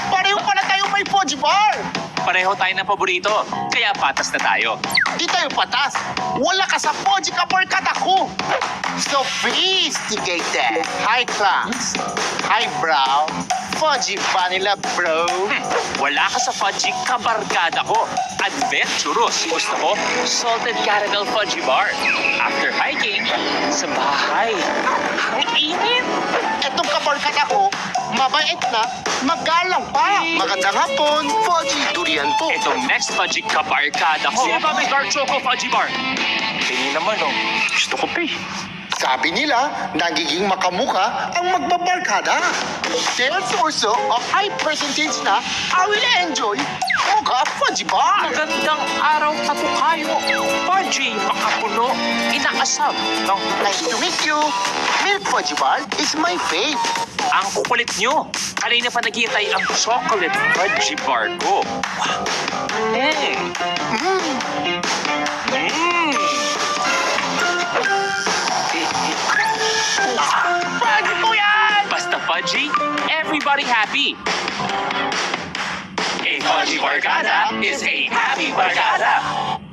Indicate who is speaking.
Speaker 1: Pareho pala tayong may fudge bar.
Speaker 2: Pareho tayo ng paborito, kaya patas na tayo.
Speaker 1: Di tayo patas. Wala ka sa fudge kaporkat ako. Sophisticated, high class, highbrow, fudgy vanilla bro.
Speaker 2: Wala ka sa fudgy kabarkada ko. Adventurous. Gusto ko, salted caramel fudgy bar. After hiking, sa bahay.
Speaker 1: Ang init. Etong kaporkat ako, mabait na, magalang pa. Magandang hapon, fudgy durian po.
Speaker 2: Itong next fudgy kabarkada ko. Sino ba may dark choco fudgy bar? Tingin naman oh. Gusto ko pa eh.
Speaker 1: Sabi nila, nagiging makamukha ang magbabarkada. Sales also of high percentage na I will enjoy Mocha Fudgy Bar.
Speaker 2: Magandang araw, Katukayo. Fudgy, makapuno, inaasam. No?
Speaker 1: Nice to meet you. Milk Fudgy Bar is my fave.
Speaker 2: Ang kukulit nyo. Kanina pa naghihintay ang chocolate fudgy bar ko.
Speaker 1: Fudgy po yan!
Speaker 2: Basta fudgy, everybody happy. A fudgy barkada is a happy barkada.